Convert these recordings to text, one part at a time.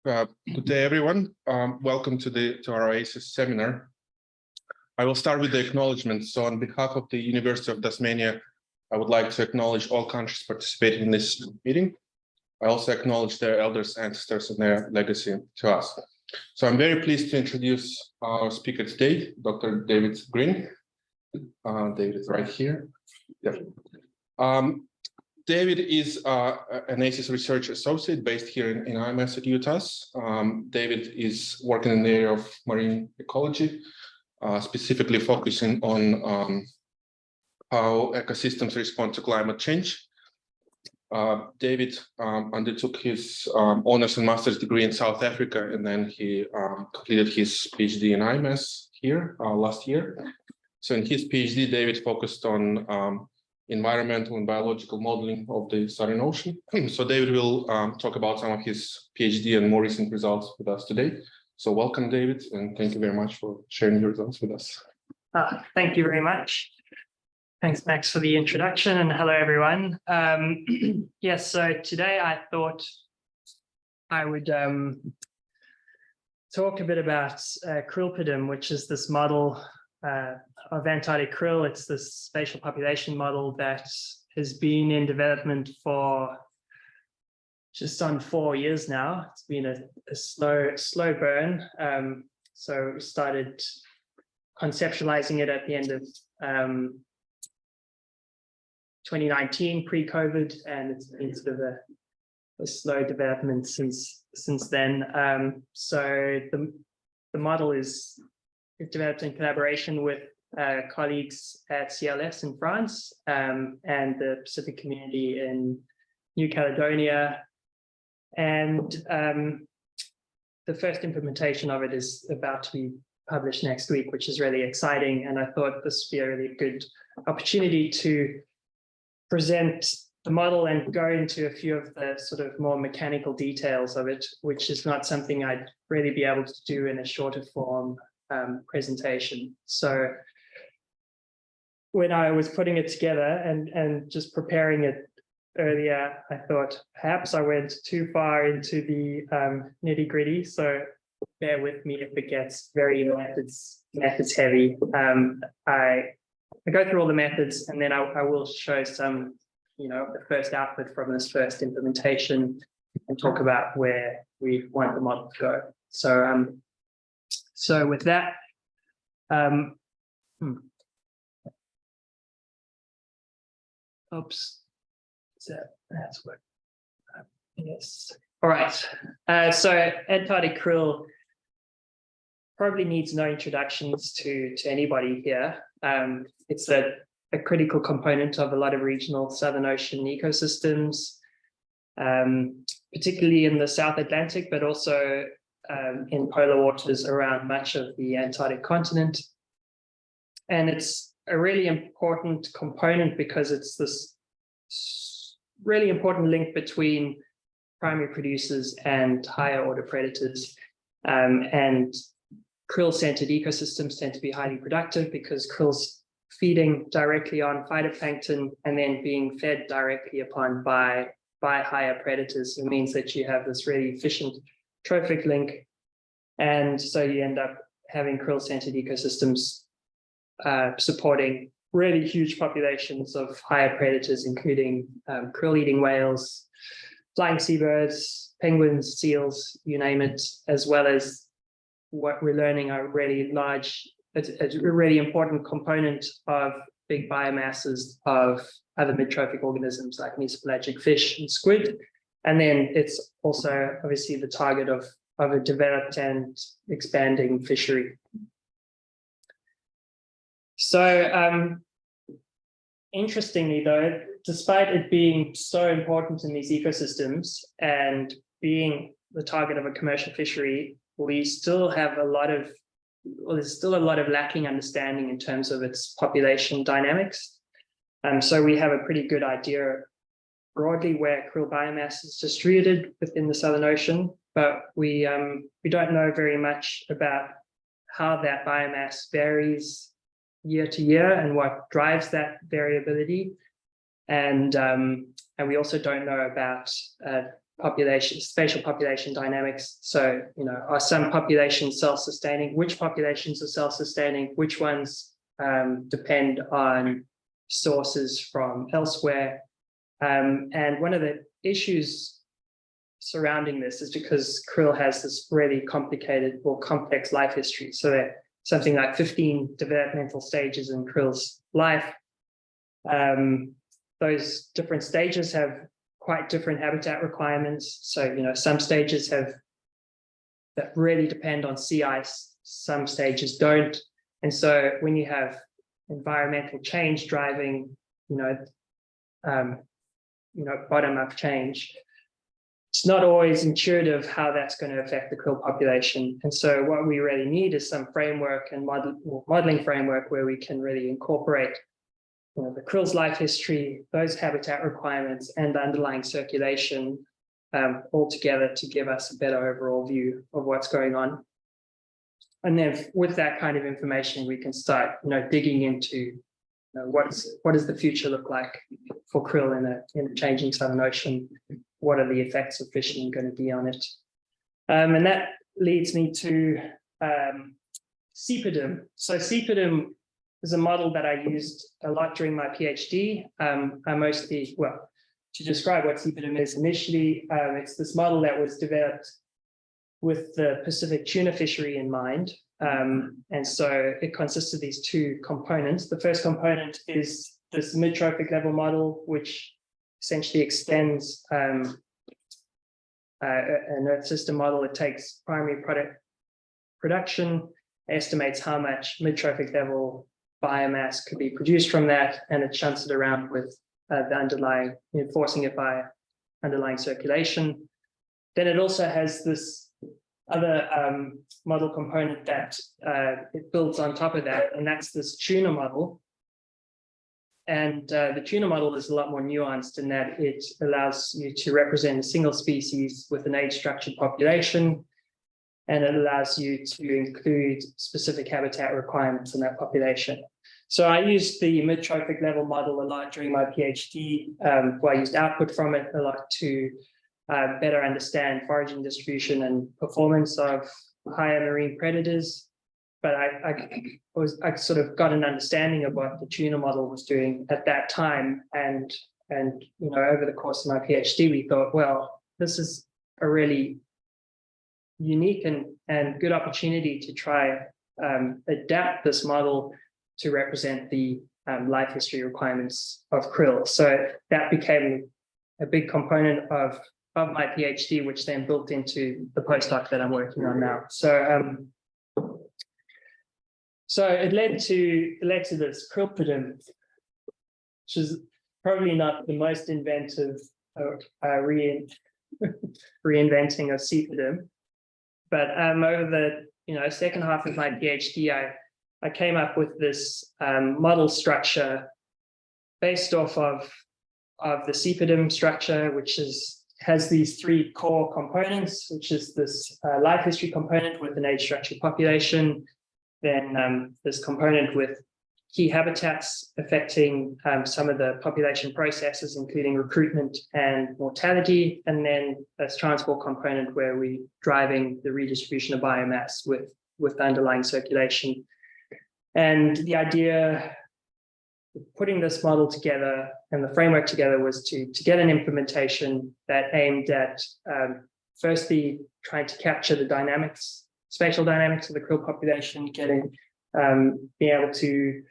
Good day, everyone. Welcome to our ACEAS seminar. I will start with the acknowledgements. So on behalf of the University of Tasmania, I would like to acknowledge all countries participating in this meeting. I also acknowledge their elders, ancestors, and their legacy to us. So I'm very pleased to introduce our speaker today, Dr. David Green. David is right here. Yep. David is an ACEAS research associate based here in IMS at UTAS. David is working in the area of marine ecology, specifically focusing on how ecosystems respond to climate change. David undertook his honors and master's degree in South Africa, and then he completed his PhD in IMS here last year. So in his PhD, David focused on environmental and biological modeling of the Southern Ocean. So David will talk about some of his PhD and more recent results with us today. So welcome, David, and thank you very much for sharing your results with us. Thank you very much. Thanks, Max, for the introduction, and hello, everyone. Yes, so today I thought I would talk a bit about KRILLPODYM, which is this model of Antarctic krill. It's this spatial population model that has been in development for just on 4 years now. It's been a slow burn. So we started conceptualizing it at the end of 2019, pre-COVID, and it's been sort of a slow development since then. So the model is developed in collaboration with colleagues at CLS in France and the Pacific community in New Caledonia. And the first implementation of it is about to be published next week, which is really exciting. And I thought this would be a really good opportunity to present the model and go into a few of the sort of more mechanical details of it, which is not something I'd really be able to do in a shorter form presentation. So when I was putting it together and just preparing it earlier, I thought perhaps I went too far into the nitty-gritty. So bear with me if it gets very methods heavy. I go through all the methods, and then I will show some, the first output from this first implementation and talk about where we want the model to go. So with that, oops, that's what, yes. All right, so Antarctic krill probably needs no introductions to anybody here. It's a critical component of a lot of regional Southern Ocean ecosystems, particularly in the South Atlantic, but also in polar waters around much of the Antarctic continent. And it's a really important component because it's this really important link between primary producers and higher order predators. And krill-centered ecosystems tend to be highly productive because krill's feeding directly on phytoplankton and then being fed directly upon by higher predators. It means that you have this really efficient trophic link, and so you end up having krill-centered ecosystems supporting really huge populations of higher predators, including krill-eating whales, flying seabirds, penguins, seals, you name it, as well as what we're learning are really large, a really important component of big biomasses of other mid-trophic organisms like mesopelagic fish and squid. And then it's also obviously the target of a developed and expanding fishery. So interestingly though, despite it being so important in these ecosystems and being the target of a commercial fishery, we still have there's still a lot of lacking understanding in terms of its population dynamics. So we have a pretty good idea broadly where krill biomass is distributed within the Southern Ocean, but we don't know very much about how that biomass varies year to year and what drives that variability. And we also don't know about spatial population dynamics. So, are some populations self-sustaining? Which populations are self-sustaining? Which ones depend on sources from elsewhere? And one of the issues surrounding this is because krill has this really complicated or complex life history. So there are something like 15 developmental stages in krill's life. Those different stages have quite different habitat requirements. So, some stages that really depend on sea ice, some stages don't. And so when you have environmental change driving, bottom-up change, it's not always intuitive how that's going to affect the krill population. And so what we really need is some framework and modeling framework where we can really incorporate the krill's life history, those habitat requirements, and the underlying circulation all together to give us a better overall view of what's going on. And then with that kind of information, we can start, digging into what does the future look like for krill in a changing Southern Ocean? What are the effects of fishing going to be on it? And that leads me to SEPADYM. So SEPADYM is a model that I used a lot during my PhD. To describe what SEPADYM is initially, it's this model that was developed with the Pacific tuna fishery in mind. And so it consists of these two components. The first component is this mid-trophic level model, which essentially extends an Earth system model. It takes primary production, estimates how much mid-trophic level biomass could be produced from that, and it shunts it around with the underlying, enforcing it by underlying circulation. Then it also has this other model component that it builds on top of that, and that's this tuna model. And the tuna model is a lot more nuanced in that it allows you to represent a single species with an age-structured population, and it allows you to include specific habitat requirements in that population. So I used the mid-trophic level model a lot during my PhD. I used output from it a lot to better understand foraging distribution and performance of higher marine predators. But I sort of got an understanding of what the tuna model was doing at that time. And over the course of my PhD, we thought, well, this is a really unique and good opportunity to try adapt this model to represent the life history requirements of krill. So that became a big component of my PhD, which then built into the postdoc that I'm working on now. So it led to this KRILLPODYM, which is probably not the most inventive reinventing of SEPADYM. But over the second half of my PhD, I came up with this model structure based off of the SEPADYM structure, which has these three core components, which is this life history component with an age-structured population, then this component with key habitats affecting some of the population processes, including recruitment and mortality, and then this transport component where we're driving the redistribution of biomass with underlying circulation. And the idea of putting this model together and the framework together was to get an implementation that aimed at firstly trying to capture the dynamics, spatial dynamics of the krill population, being able to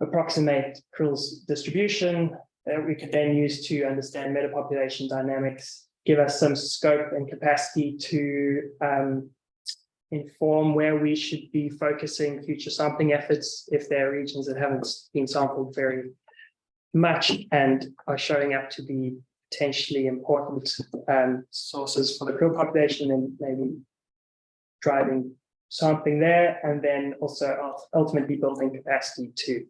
approximate krill's distribution that we could then use to understand metapopulation dynamics, give us some scope and capacity to inform where we should be focusing future sampling efforts if there are regions that haven't been sampled very much and are showing up to be potentially important sources for the krill population, and maybe driving sampling there, and then also ultimately building capacity to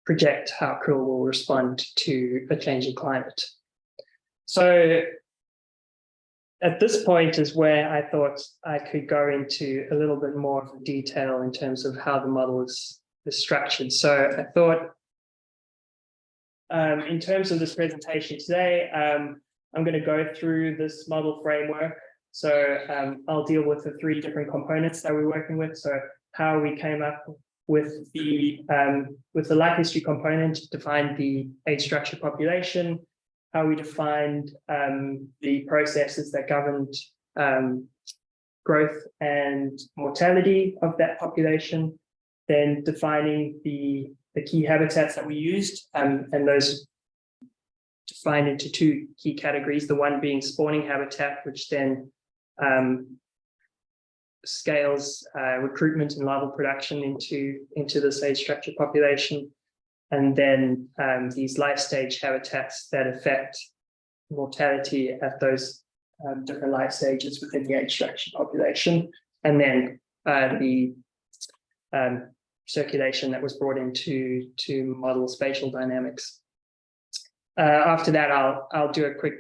project how krill will respond to a changing climate. So at this point is where I thought I could go into a little bit more detail in terms of how the model is structured. So I thought In terms of this presentation today, I'm going to go through this model framework. So I'll deal with the 3 different components that we're working with. So how we came up with the life history component, defined the age structure population, how we defined the processes that governed growth and mortality of that population, then defining the key habitats that we used, and those defined into 2 key categories, the one being spawning habitat, which then scales recruitment and larval production into this age structure population, and then these life stage habitats that affect mortality at those different life stages within the age structure population, and then the circulation that was brought in to model spatial dynamics. After that, I'll do a quick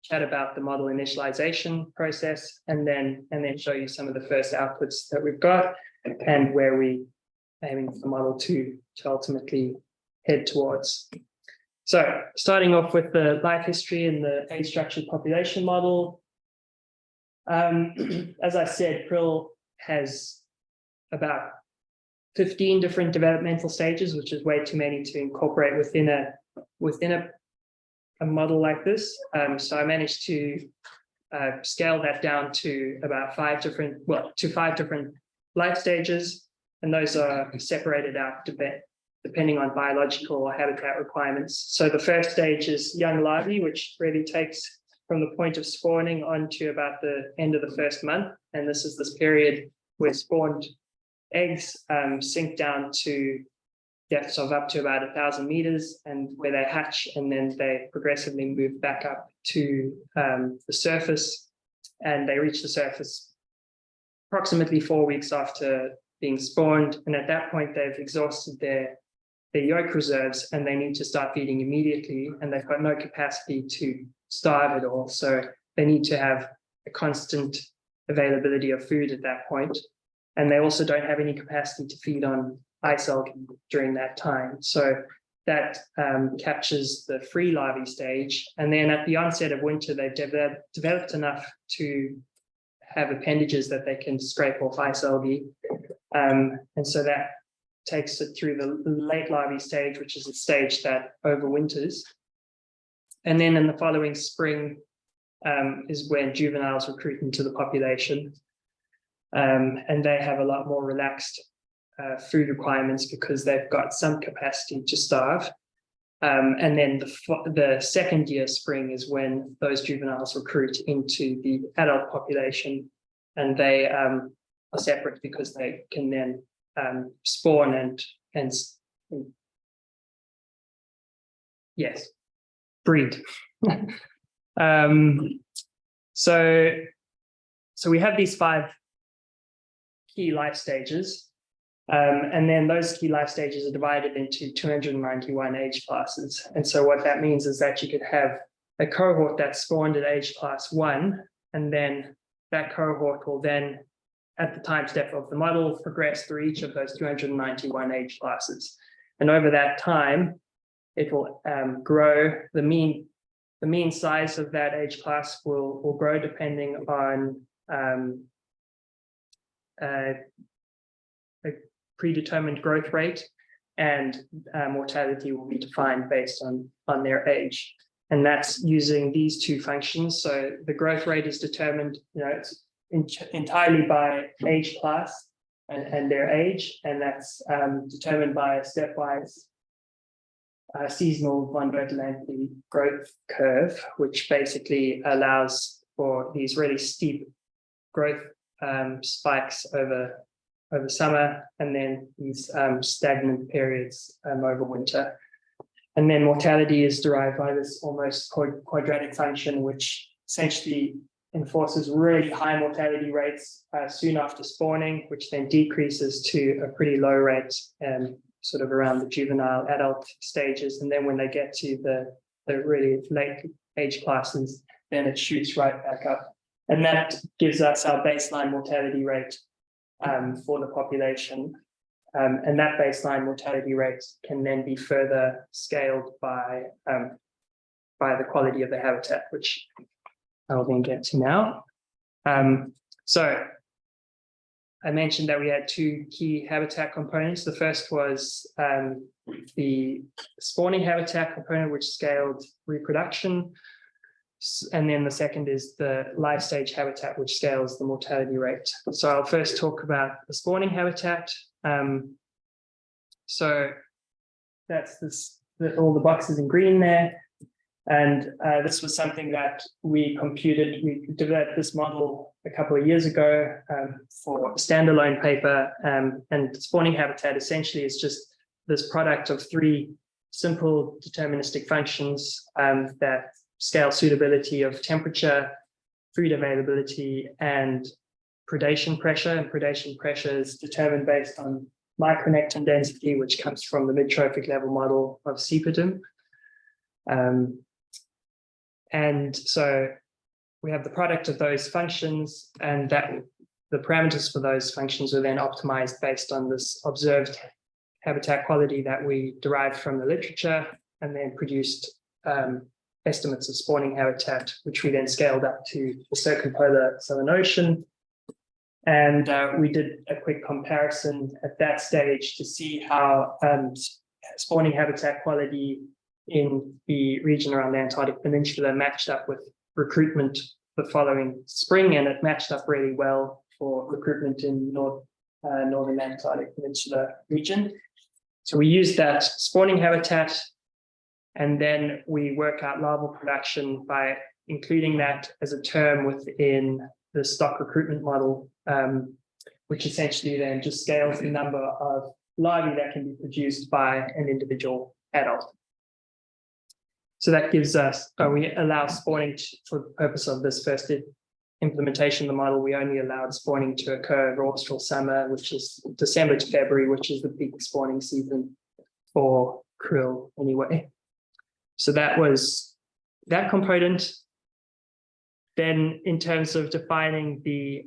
chat about the model initialization process, and then show you some of the first outputs that we've got and where we aiming for the model to ultimately head towards. So starting off with the life history and the age structured population model. As I said, krill has about 15 different developmental stages, which is way too many to incorporate within a model like this. So I managed to scale that down to about 5 different life stages, and those are separated out depending on biological or habitat requirements. So the first stage is young larvae, which really takes from the point of spawning on to about the end of the first month. And this is this period where spawned eggs sink down to depths of up to about 1,000 meters, and where they hatch, and then they progressively move back up to the surface, and they reach the surface approximately 4 weeks after being spawned. And at that point, they've exhausted their yolk reserves, and they need to start feeding immediately, and they've got no capacity to starve at all. So they need to have a constant availability of food at that point. And they also don't have any capacity to feed on ice algae during that time. So that captures the free larvae stage. And then at the onset of winter, they've developed enough to have appendages that they can scrape off ice algae. And so that takes it through the late larvae stage, which is a stage that overwinters. And then in the following spring is when juveniles recruit into the population. And they have a lot more relaxed food requirements because they've got some capacity to starve. And then the second year spring is when those juveniles recruit into the adult population, and they are separate because they can then spawn and yes, breed. So we have these 5 key life stages, and then those key life stages are divided into 291 age classes. And so what that means is that you could have a cohort that spawned at age class 1, and then that cohort will then, at the time step of the model, progress through each of those 291 age classes. And over that time, it will grow. The mean size of that age class will grow depending on a predetermined growth rate, and mortality will be defined based on their age. And that's using these 2 functions. So the growth rate is determined, it's entirely by age class and their age, and that's determined by a stepwise seasonal von Bertalanffy growth curve, which basically allows for these really steep growth spikes over summer, and then these stagnant periods over winter. And then mortality is derived by this almost quadratic function, which essentially enforces really high mortality rates soon after spawning, which then decreases to a pretty low rate sort of around the juvenile adult stages. And then when they get to the really late age classes, then it shoots right back up. And that gives us our baseline mortality rate for the population. And that baseline mortality rate can then be further scaled by the quality of the habitat, which I'll then get to now. So I mentioned that we had two key habitat components. The first was the spawning habitat component, which scaled reproduction. And then the second is the life stage habitat, which scales the mortality rate. So I'll first talk about the spawning habitat. So that's all the boxes in green there. And this was something that we computed. We developed this model a couple of years ago for a standalone paper. And spawning habitat essentially is just this product of three simple deterministic functions that scale suitability of temperature, food availability, and predation pressure. And predation pressure is determined based on micronectin density, which comes from the mid-trophic level model of CPODYM. And so we have the product of those functions, and that the parameters for those functions are then optimized based on this observed habitat quality that we derived from the literature, and then produced estimates of spawning habitat, which we then scaled up to the circumpolar Southern Ocean. And we did a quick comparison at that stage to see how spawning habitat quality in the region around the Antarctic Peninsula matched up with recruitment the following spring, and it matched up really well for recruitment in northern Antarctic Peninsula region. So we used that spawning habitat, and then we work out larval production by including that as a term within the stock recruitment model, which essentially then just scales the number of larvae that can be produced by an individual adult. So that gives us, we allow spawning for the purpose of this first implementation of the model. We only allowed spawning to occur over austral summer, which is December to February, which is the peak spawning season for krill anyway. So that was that component. Then in terms of defining the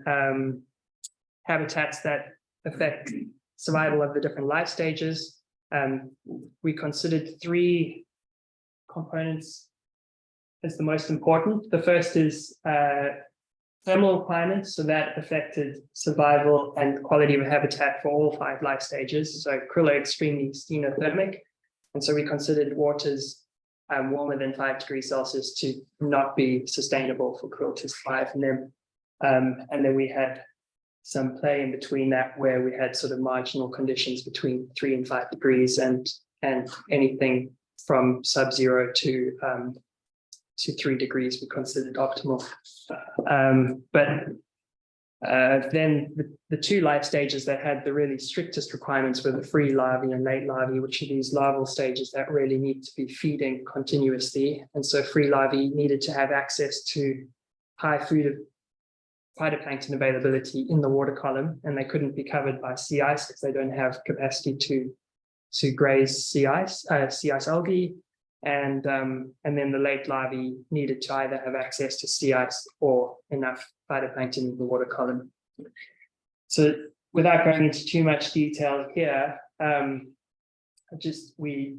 habitats that affect survival of the different life stages, we considered three components as the most important. The first is thermal requirements, so that affected survival and quality of habitat for all 5 life stages. So krill are extremely stenothermic, and so we considered waters warmer than 5 degrees Celsius to not be sustainable for krill to survive. And then we had some play in between that, where we had sort of marginal conditions between 3 and 5 degrees, and anything from sub-zero to 3 degrees we considered optimal. Then the 2 life stages that had the really strictest requirements were the free larvae and late larvae, which are these larval stages that really need to be feeding continuously. And so free larvae needed to have access to high phytoplankton availability in the water column, and they couldn't be covered by sea ice because they don't have capacity to graze sea ice algae. And then the late larvae needed to either have access to sea ice or enough phytoplankton in the water column. So without going into too much detail here, we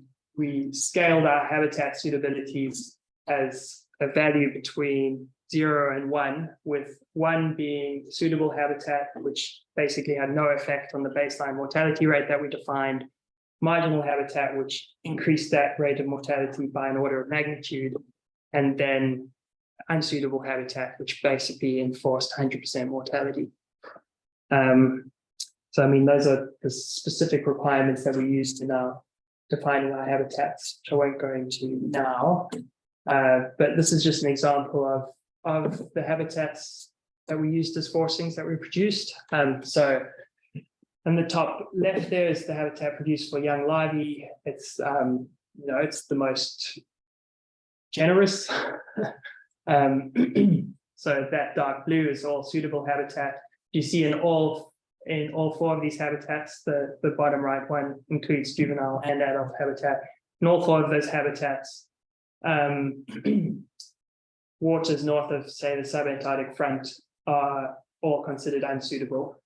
scaled our habitat suitabilities as a value between 0 and 1, with 1 being suitable habitat, which basically had no effect on the baseline mortality rate that we defined, marginal habitat, which increased that rate of mortality by an order of magnitude, and then unsuitable habitat, which basically enforced 100% mortality. So, I mean, those are the specific requirements that we used in our defining our habitats, which I won't go into now. But this is just an example of the habitats that we used as forcings that we produced. So on the top left there is the habitat produced for young larvae. It's it's the most generous. So that dark blue is all suitable habitat. You see in all 4 of these habitats, the bottom right one includes juvenile and adult habitat. In all 4 of those habitats, waters north of, say, the subantarctic front are all considered unsuitable.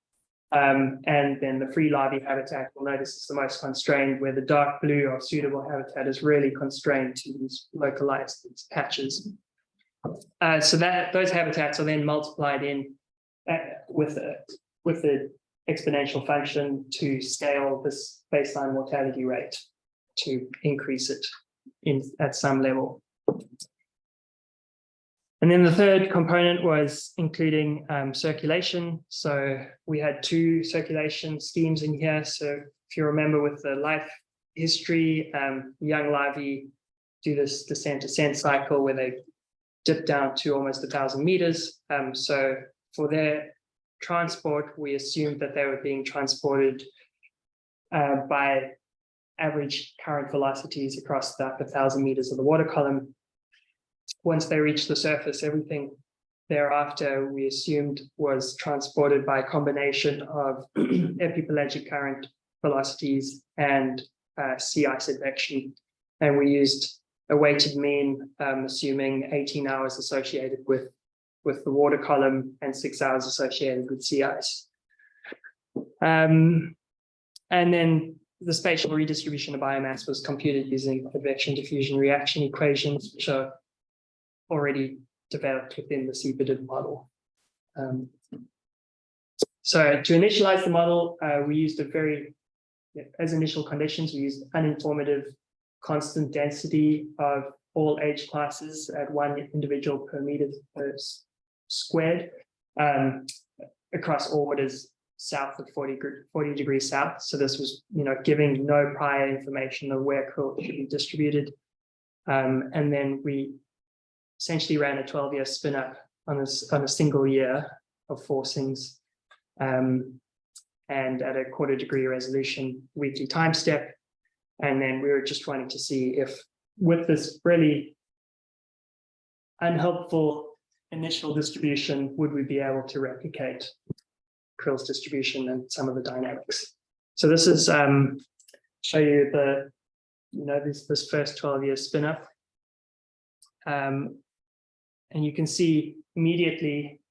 And then the free larvae habitat, you'll notice is the most constrained, where the dark blue of suitable habitat is really constrained to these localized patches. So that those habitats are then multiplied in with the exponential function to scale this baseline mortality rate to increase it at some level. And then the third component was including circulation. So we had 2 circulation schemes in here. So if you remember with the life history, young larvae do this descent-ascent cycle where they dip down to almost 1,000 meters. So for their transport, we assumed that they were being transported by average current velocities across the upper 1,000 meters of the water column. Once they reached the surface, everything thereafter we assumed was transported by a combination of epipelagic current velocities and sea ice advection. And we used a weighted mean, assuming 18 hours associated with the water column and 6 hours associated with sea ice. And then the spatial redistribution of biomass was computed using advection diffusion reaction equations, which are already developed within the superba model. So to initialize the model, we used as initial conditions, we used uninformative constant density of all age classes at 1 individual per meter per squared across all waters south of 40 degrees south. So this was, giving no prior information of where krill should be distributed. And then we essentially ran a 12-year spin up on a single year of forcings, and at a 1/4 degree resolution weekly time step. And then we were just wanting to see if, with this really unhelpful initial distribution, would we be able to replicate krill's distribution and some of the dynamics. So this is show you this first 12-year spin up. And you can see immediately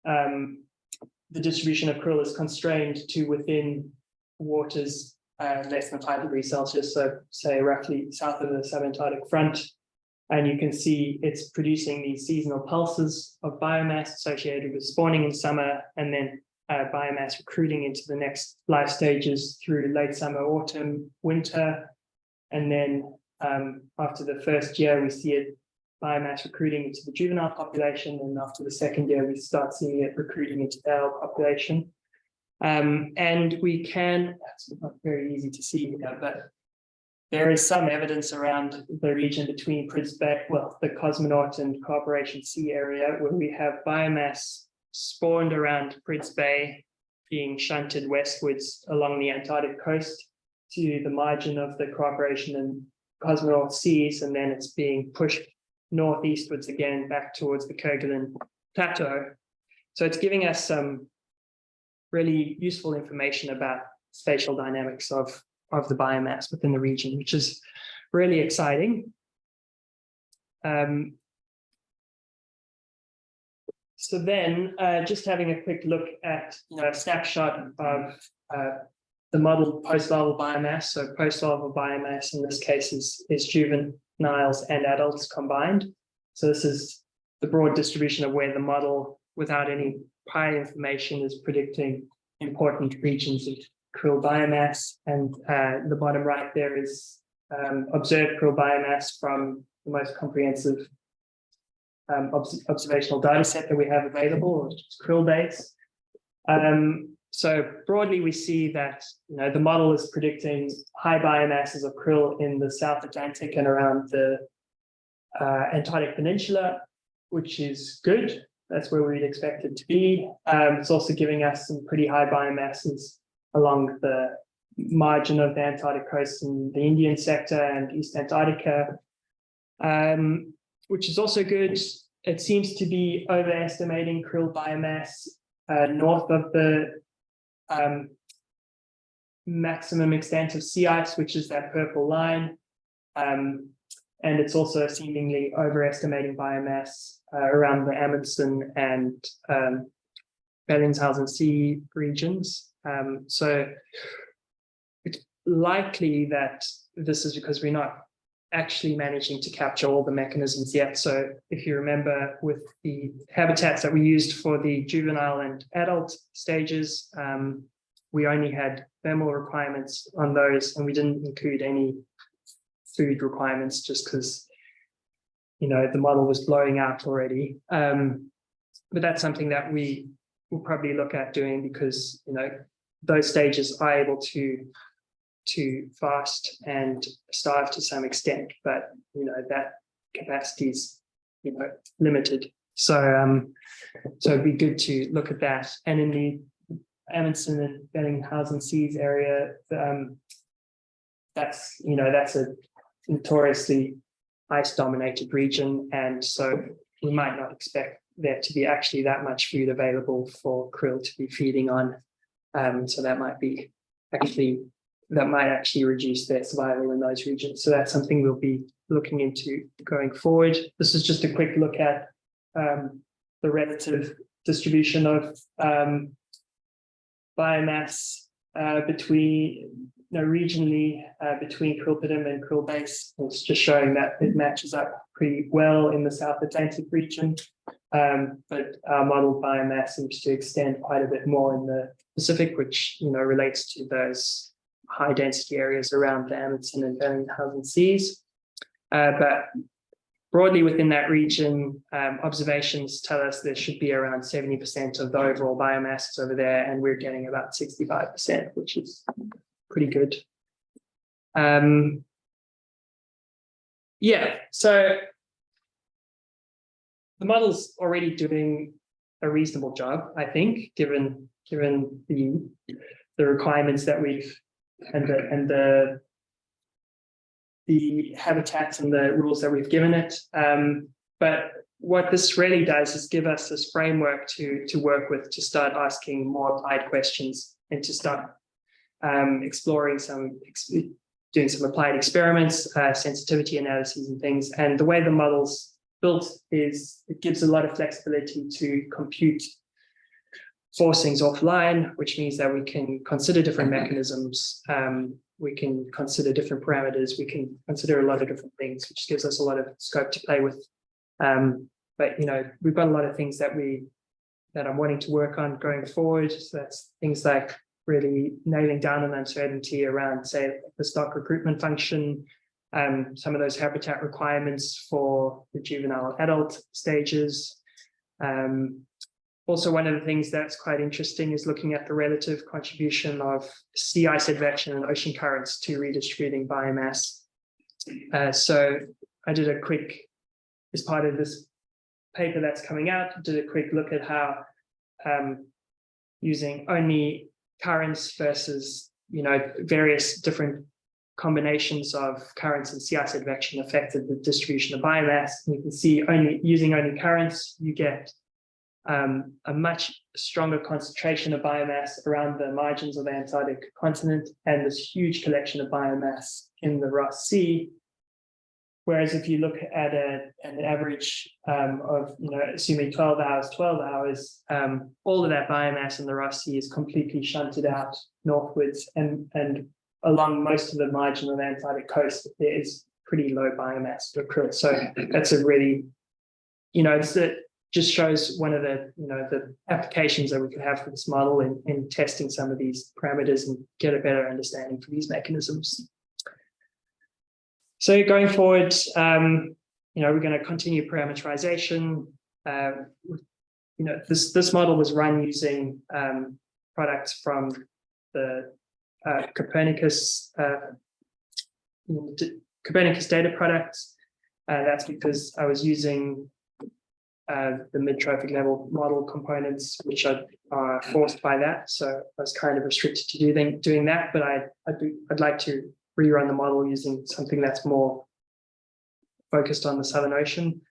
the distribution of krill is constrained to within waters less than 5 degrees Celsius, so say roughly south of the subantarctic front. And you can see it's producing these seasonal pulses of biomass associated with spawning in summer, and then biomass recruiting into the next life stages through late summer, autumn, winter. And then after the first year, we see it biomass recruiting into the juvenile population, and after the second year, we start seeing it recruiting into the adult population. And we can, it's not very easy to see here, but there is some evidence around the region between Prince Bay, the Cosmonaut and Cooperation Sea area, where we have biomass spawned around Prince Bay being shunted westwards along the Antarctic coast to the margin of the Cooperation and Cosmonaut seas, and then it's being pushed northeastwards again back towards the Kerguelen Plateau. So it's giving us some really useful information about spatial dynamics of the biomass within the region, which is really exciting. So then just having a quick look at a snapshot of the model post-larval biomass. So post-larval biomass in this case is juveniles and adults combined. So this is the broad distribution of where the model, without any prior information, is predicting important regions of krill biomass. And the bottom right there is observed krill biomass from the most comprehensive observational data set that we have available, which is krill base. So broadly, we see that the model is predicting high biomasses of krill in the South Atlantic and around the Antarctic Peninsula, which is good. That's where we'd expect it to be. It's also giving us some pretty high biomasses along the margin of the Antarctic coast in the Indian sector and East Antarctica, which is also good. It seems to be overestimating krill biomass north of the maximum extent of sea ice, which is that purple line. And it's also seemingly overestimating biomass around the Amundsen and Bellingshausen Sea regions. So it's likely that this is because we're not actually managing to capture all the mechanisms yet. So if you remember, with the habitats that we used for the juvenile and adult stages, we only had thermal requirements on those, and we didn't include any food requirements just because, you know, the model was blowing out already. But that's something that we will probably look at doing, because, you know, those stages are able to fast and starve to some extent, but, you know, that capacity is, you know, limited. So so it'd be good to look at that. And in the Amundsen and Bellinghausen Seas area, that's, you know, that's a notoriously ice-dominated region, and so we might not expect there to be actually that much food available for krill to be feeding on. So that might actually reduce their survival in those regions. So that's something we'll be looking into going forward. This is just a quick look at the relative distribution of biomass between, you know, regionally between KRILLPODYM and krill base. It's just showing that it matches up pretty well in the South Atlantic region, but our model biomass seems to extend quite a bit more in the Pacific, which, you know, relates to those high density areas around the Amundsen and Bellinghausen Seas. But broadly within that region, observations tell us there should be around 70% of the overall biomass is over there, and we're getting about 65%, which is pretty good. Yeah, so the model's already doing a reasonable job, I think, given the requirements that we've and the habitats and the rules that we've given it. But what this really does is give us this framework to work with, to start asking more applied questions and to start exploring doing some applied experiments, sensitivity analyses and things. And the way the model's built is it gives a lot of flexibility to compute forcings offline, which means that we can consider different mechanisms, we can consider different parameters, we can consider a lot of different things, which gives us a lot of scope to play with. But, you know, we've got a lot of things that I'm wanting to work on going forward. So that's things like really nailing down an uncertainty around, say, the stock recruitment function, some of those habitat requirements for the juvenile adult stages. Also, one of the things that's quite interesting is looking at the relative contribution of sea ice advection and ocean currents to redistributing biomass. So I did a quick, as part of this paper that's coming out, did a quick look at how using only currents versus, you know, various different combinations of currents and sea ice advection affected the distribution of biomass. And you can see using only currents, you get a much stronger concentration of biomass around the margins of the Antarctic continent and this huge collection of biomass in the Ross Sea. Whereas if you look at an average of, you know, assuming 12 hours, all of that biomass in the Ross Sea is completely shunted out northwards, and along most of the margin of the Antarctic coast, there is pretty low biomass for krill. So that's a really, you know, it just shows one of the, you know, the applications that we could have for this model in testing some of these parameters and get a better understanding for these mechanisms. So going forward, you know, we're going to continue parameterization. You know, this model was run using products from the Copernicus data products. That's because I was using the mid-trophic level model components, which are forced by that. So I was kind of restricted to doing that, but I'd like to rerun the model using something that's more focused on the Southern Ocean.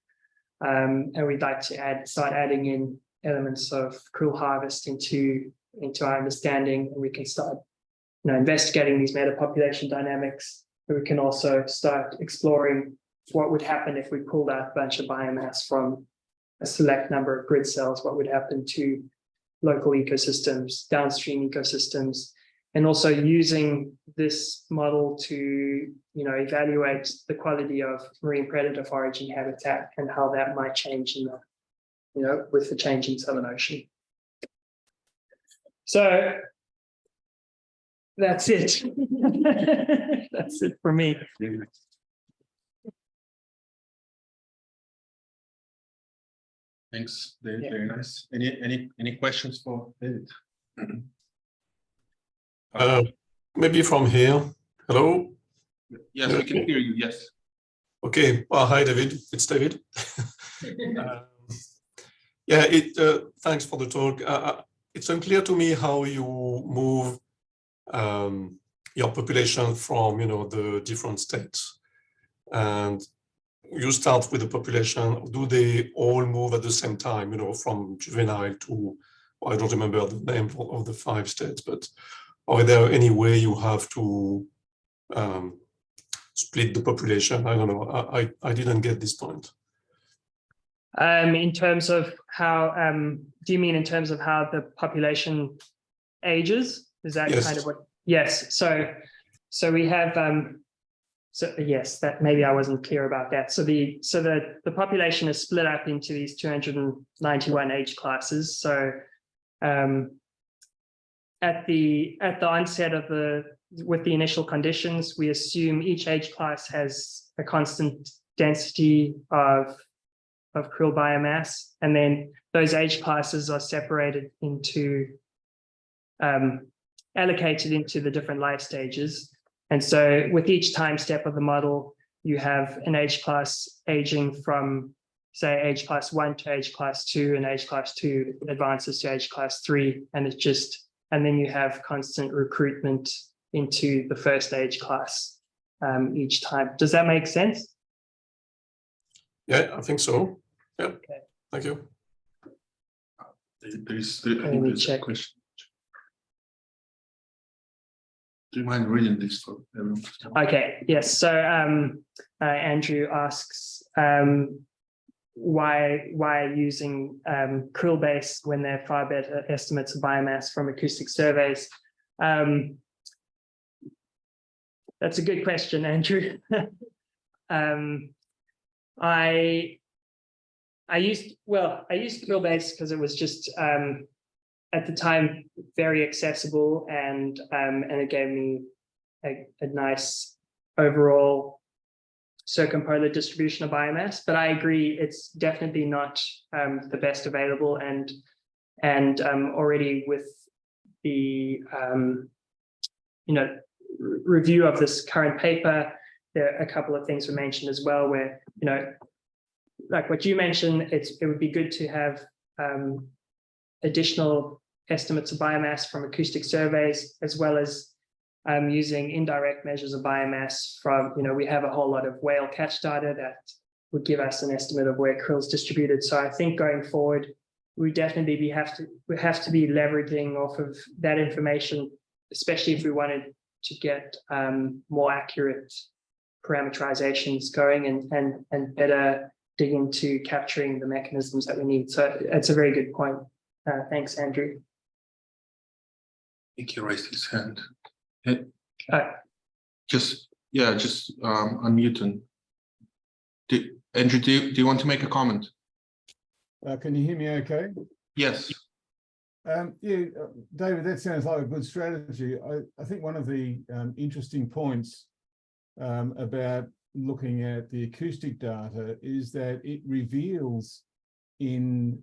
And we'd like to start adding in elements of krill harvest into our understanding, and we can start, you know, investigating these metapopulation dynamics. And we can also start exploring what would happen if we pulled out a bunch of biomass from a select number of grid cells. What would happen to local ecosystems, downstream ecosystems, and also using this model to, evaluate the quality of marine predator foraging habitat and how that might change in the, with the changing Southern Ocean. So that's it. That's it for me. Thanks, David. Yeah. Very nice. Any questions for David? Maybe from here. Hello. Yes, we can hear you. Yes. Okay. Well, hi, David. It's David. Yeah. Thanks for the talk. It's unclear to me how you move your population from, the different states, and you start with the population. Do they all move at the same time? From juvenile to, I don't remember the name of the 5 states, but are there any way you have to split the population? I don't know. I didn't get this point. In terms of how, do you mean in terms of how the population ages? Is that Yes. kind of what? Yes. So we have, so yes, that maybe I wasn't clear about that. So the population is split up into these 291 age classes. So at the onset of with the initial conditions, we assume each age class has a constant density of krill biomass, and then those age classes are separated into, allocated into the different life stages. And so with each time step of the model, you have an age class aging from, say, age class 1 to age class 2, and age class 2 advances to age class 3, and then you have constant recruitment into the first age class each time. Does that make sense? Yeah, I think so. Yeah. Okay. Thank you. There's a question. Do you mind reading this for everyone? Okay. Yes. So Andrew asks, why using krill base when there are far better estimates of biomass from acoustic surveys? That's a good question, Andrew. I used krill base because it was just at the time very accessible, and it gave me a nice overall circumpolar distribution of biomass. But I agree, it's definitely not the best available, and already with the review of this current paper, there are a couple of things were mentioned as well, where like what you mentioned, it would be good to have additional estimates of biomass from acoustic surveys, as well as using indirect measures of biomass from, we have a whole lot of whale catch data that would give us an estimate of where krill's distributed. So I think going forward, we definitely have to be leveraging off of that information, especially if we wanted to get more accurate parameterizations going and better dig into capturing the mechanisms that we need. So it's a very good point. Thanks, Andrew. I think he raised his hand. Just unmute and Andrew, do you want to make a comment? Can you hear me okay? Yes. Yeah, David, that sounds like a good strategy. I think one of the interesting points about looking at the acoustic data is that it reveals in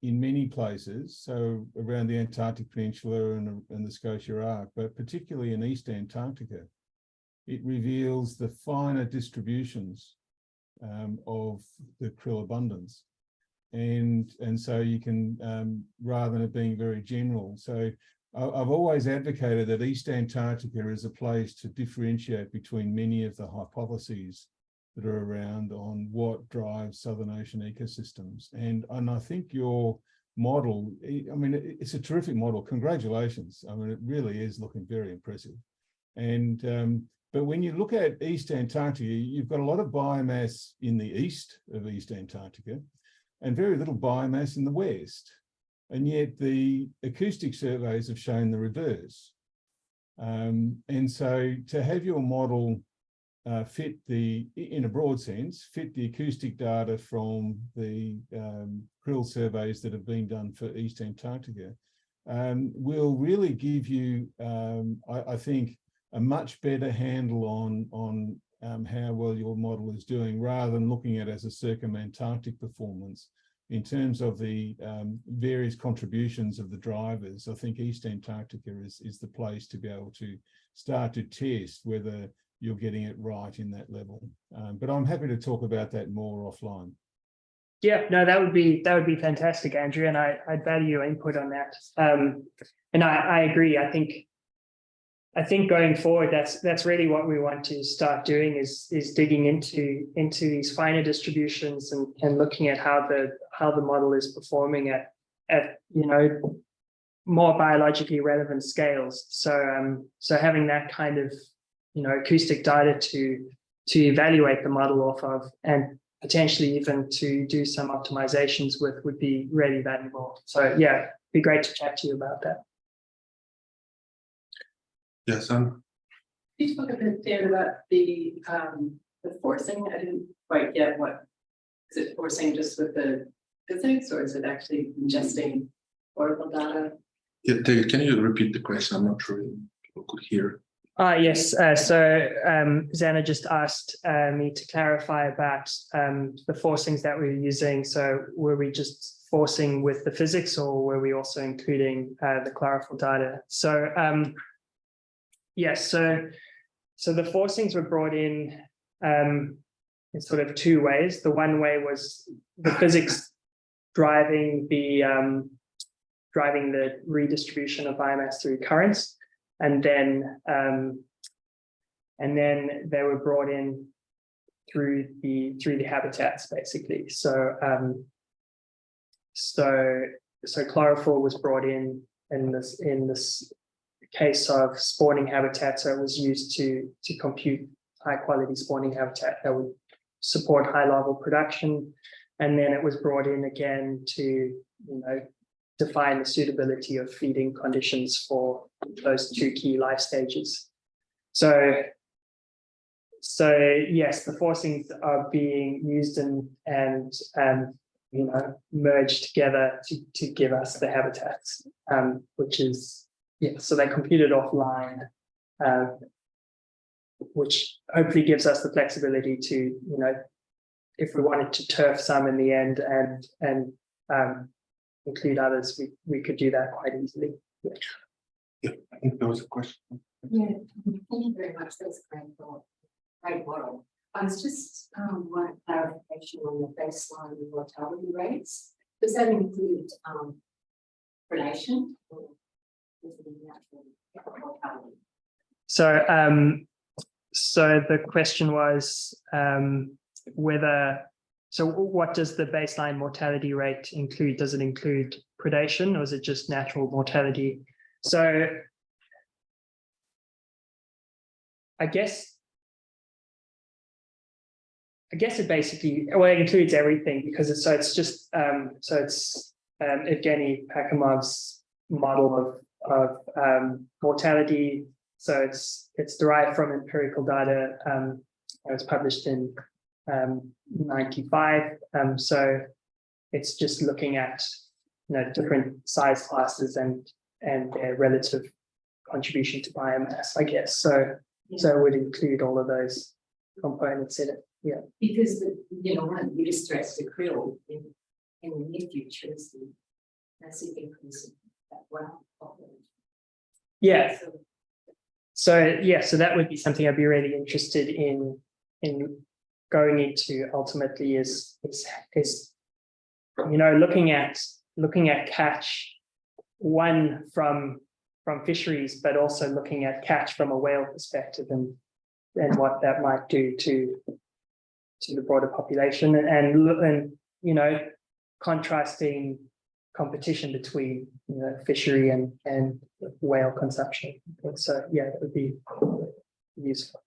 many places, so around the Antarctic Peninsula and the Scotia Arc, but particularly in East Antarctica, it reveals the finer distributions of the krill abundance. And so you can, rather than it being very general. So I've always advocated that East Antarctica is a place to differentiate between many of the hypotheses that are around on what drives Southern Ocean ecosystems. And I think your model, I mean, it's a terrific model. Congratulations. I mean, it really is looking very impressive. And but when you look at East Antarctica, you've got a lot of biomass in the east of East Antarctica and very little biomass in the west. and yet the acoustic surveys have shown the reverse. And so to have your model fit in a broad sense, fit the acoustic data from the krill surveys that have been done for East Antarctica, will really give you, I think, a much better handle on how well your model is doing, rather than looking at it as a circum-Antarctic performance. In terms of the various contributions of the drivers, I think East Antarctica is the place to be able to start to test whether you're getting it right in that level. But I'm happy to talk about that more offline. Yeah, no, that would be fantastic, Andrew, and I'd value your input on that. And I agree. I think going forward, that's really what we want to start doing is digging into these finer distributions and looking at how the model is performing at more biologically relevant scales. So having that kind of acoustic data to evaluate the model off of, and potentially even to do some optimizations with, would be really valuable. So yeah, it'd be great to chat to you about that. Yes, you talk a bit, Dan, about the forcing? I didn't quite get what is it forcing just with the physics, or is it actually ingesting oracle data? Yeah, David, can you repeat the question? I'm not sure people could hear. Yes, so Zana just asked me to clarify about the forcings that we were using. So were we just forcing with the physics, or were we also including the chlorophyll data? So yes, so the forcings were brought in sort of two ways. The one way was the physics driving the redistribution of biomass through currents. And then they were brought in through the habitats, basically. So chlorophyll was brought in this case of spawning habitat. So it was used to compute high quality spawning habitat that would support high level production, and then it was brought in again to define the suitability of feeding conditions for those two key life stages. So yes, the forcings are being used and merged together to give us the habitats, which is, yeah, so they computed offline, which hopefully gives us the flexibility to, if we wanted to turf some in the end and include others, we could do that quite easily. Yeah, I think there was a question. Yeah, thank you very much. That's a great thought. Great model. I was just want clarification on the baseline mortality rates. Does that include predation? Or is it natural mortality? So the question was what does the baseline mortality rate include? Does it include predation, or is it just natural mortality? So I guess it basically, well, it includes everything, because it's Evgeny Pakimov's model of mortality. So it's derived from empirical data. It was published in 95. So it's just looking at different size classes and their relative contribution to biomass, I guess. So it would include all of those components in it. Yeah. Because one of the biggest threats to krill in the near future is the massive increase in that wild population. Yeah. So that would be something I'd be really interested in going into ultimately is looking at catch, one from fisheries, but also looking at catch from a whale perspective and what that might do to the broader population, and contrasting competition between fishery and whale consumption. So yeah, that would be useful.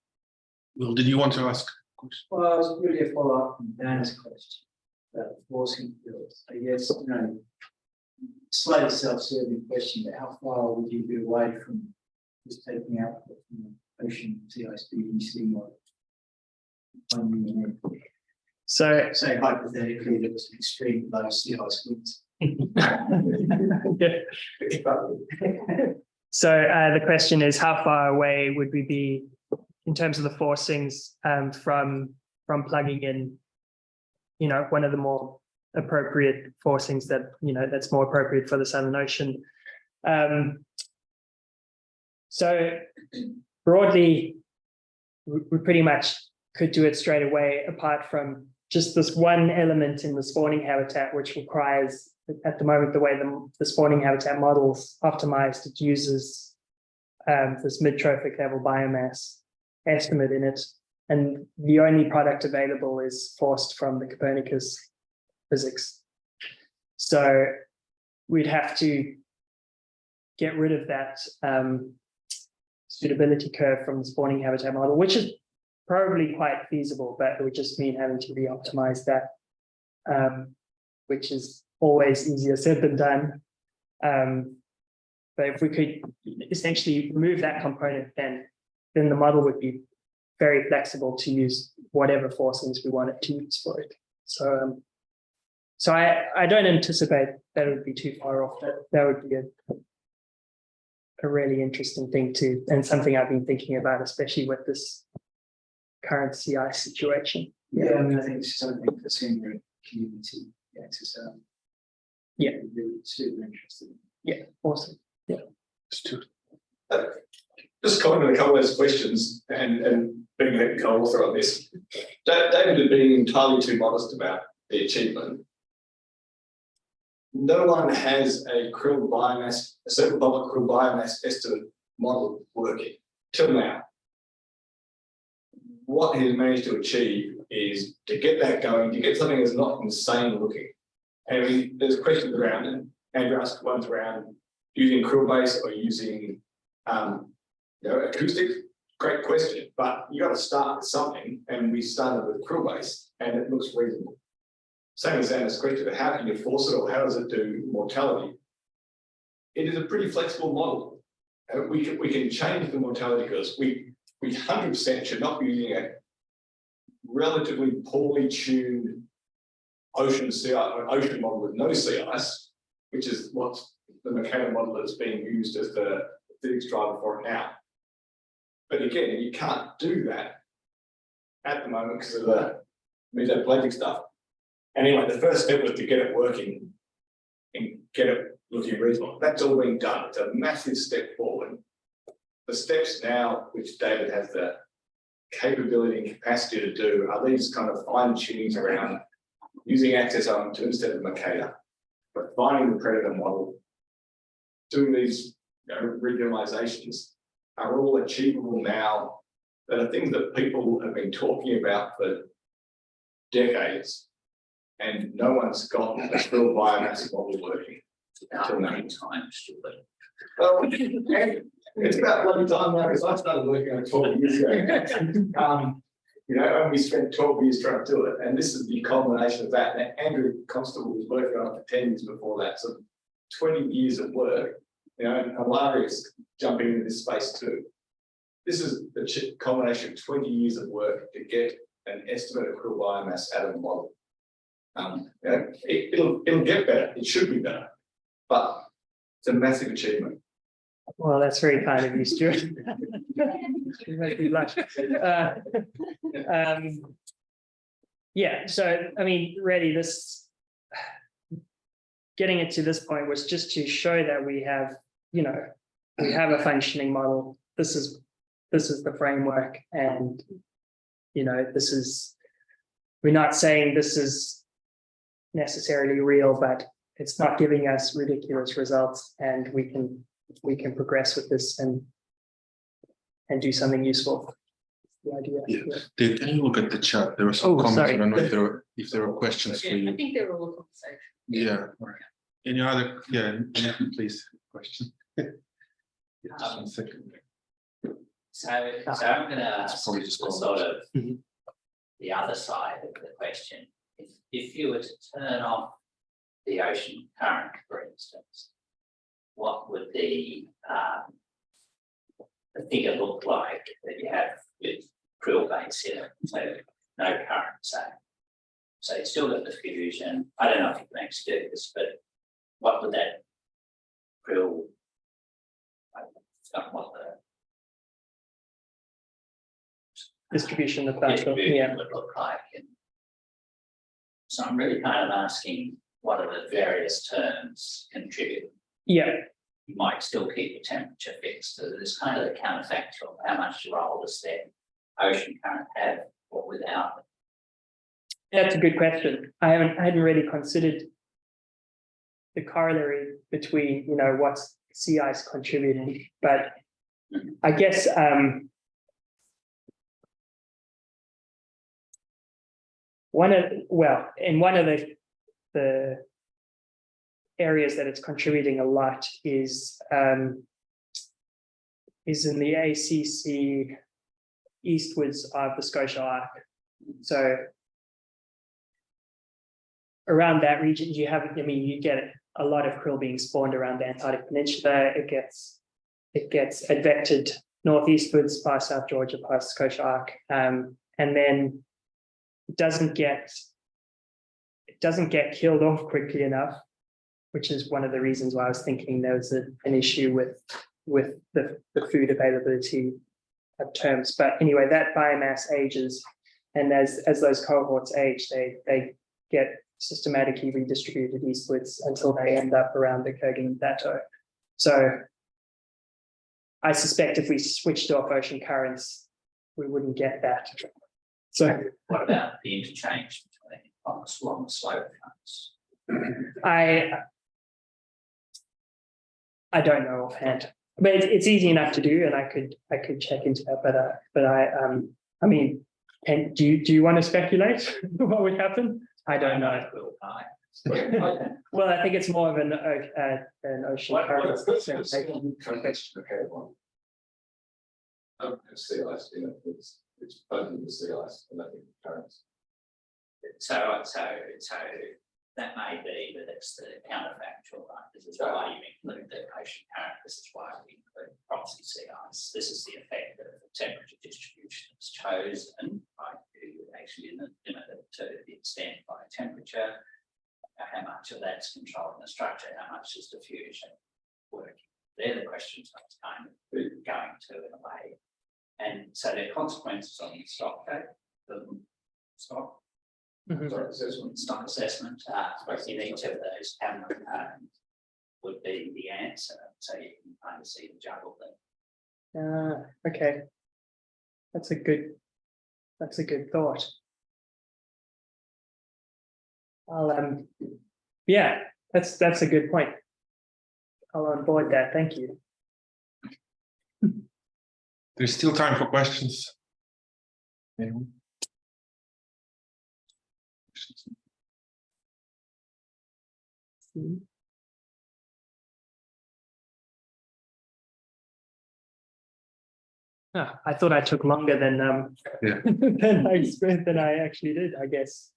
Well, did you want to ask? Well, it's really a follow-up on Dan's question about forcing fields. I guess, slightly self-serving question, but how far would you be away from just taking output from the ocean sea ice BBC model? So, Say hypothetically there was an extreme low sea ice winds. so the question is, how far away would we be in terms of the forcings from plugging in, one of the more appropriate forcings that, that's more appropriate for the Southern Ocean. So broadly, we pretty much could do it straight away, apart from just this one element in the spawning habitat, which requires, at the moment, the way the spawning habitat model's optimized, it uses this mid-trophic level biomass estimate in it. And the only product available is forced from the Copernicus physics. So we'd have to get rid of that suitability curve from the spawning habitat model, which is probably quite feasible, but it would just mean having to re-optimize that, which is always easier said than done. But if we could essentially remove that component, then the model would be very flexible to use whatever forcings we wanted to use for it. So, so I don't anticipate that it would be too far off. That would be a really interesting thing too, and something I've been thinking about, especially with this current sea ice situation. Yeah, I mean, I think it's something for the senior community. Yeah, it's yeah, really super interesting. Yeah, awesome. Yeah. Just comment on a couple of those questions and being a co-author on this. David had been entirely too modest about the achievement. No one has a krill biomass, a certain public krill biomass estimate model working till now. What he's managed to achieve is to get that going, to get something that's not insane looking. And I mean, there's questions around it. Andrew asked ones around using krill base or using acoustic. Great question, but you got to start with something, and we started with krill base, and it looks reasonable. Same as Anna's question, but how can you force it, or how does it do mortality? It is a pretty flexible model. We can change the mortality because we 100% should not be using a relatively poorly tuned ocean model with no sea ice, which is what the Mercator model that's being used as the physics driver for it now. But again, you can't do that at the moment because of the pelagic stuff. Anyway, the first step was to get it working and get it looking reasonable. That's all been done. It's a massive step forward. The steps now, which David has the capability and capacity to do, are these kind of fine tunings around using ACEAS RM2 instead of Mercator, but finding the predator model, doing these regionalizations are all achievable now. That are things that people have been talking about for decades, and no one's got a krill biomass model working until now. Well, it's about bloody time now, because I started working on it 12 years ago. And we spent 12 years trying to do it, and this is the culmination of that. And Andrew Constable was working on it for 10 years before that, so 20 years of work. And Alari's jumping into this space too. This is the culmination of 20 years of work to get an estimate of krill biomass out of the model. It'll get better. It should be better, but it's a massive achievement. Well, that's very kind of you, Stuart. You make me blush. Yeah, so I mean, really, getting it to this point was just to show that we have, we have a functioning model. This is the framework, and we're not saying this is necessarily real, but it's not giving us ridiculous results, and we can progress with this and do something useful. The idea. Yeah. Dave, can you look at the chat? There were some comments. Sorry. I don't know if there are questions for you. I think they're all conversations. Yeah. All right. Any other? Yeah. Please. Question. Just 1 second. So I'm going to ask probably just the sort of the other side of the question. If you were to turn off the ocean current, for instance, what would the figure look like that you have with krill base here? So no current, so you still got diffusion. I don't know if you can actually do this, but what would that krill, what the Distribution of that. distribution Yeah. would look like? And so I'm really kind of asking, what are the various terms contribute? Yeah. You might still keep the temperature fixed. So there's kind of the counterfactual. How much role does that ocean current have, or without it? That's a good question. I hadn't really considered the corollary between, you know, what's sea ice contributing, but I guess one of the areas that it's contributing a lot is in the ACC eastwards of the Scotia Arc. So around that region, you get a lot of krill being spawned around the Antarctic Peninsula. It gets advected northeastwards past South Georgia, past Scotia Arc, and then it doesn't get killed off quickly enough, which is one of the reasons why I was thinking there was an issue with the food availability of terms. But anyway, that biomass ages, and as those cohorts age, they get systematically redistributed eastwards until they end up around the Kerguelen Plateau. So I suspect if we switched off ocean currents, we wouldn't get that. So What about the interchange between along the slope fronts? I don't know offhand, but it's easy enough to do, and I could check into that. But I mean, and do you want to speculate what would happen? I don't know. Well, I think it's more of an ocean current. Sea ice, you know, it's floating the sea ice and that currents. So that may be, but it's the counterfactual, right? This is why you include the ocean current. This is why we include proxy sea ice. This is the effect of the temperature distribution that's chosen by actually limited to the extent by temperature. How much of that's controlling the structure? How much is diffusion working? They're the questions I was kind of going to in a way. And so there are consequences on the stock, the stock. Stock assessment in each of those would be the answer. So you can kind of see the juggle there. Okay, that's a good thought. I'll yeah, that's a good point. I'll onboard that. Thank you. There's still time for questions. Anyone? I thought I took longer than than I actually did, I guess.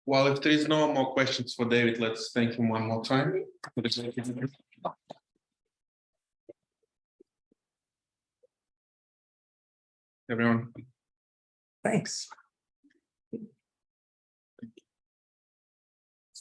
Well, if there is no more questions for David, let's thank him one more time. Everyone. Thanks.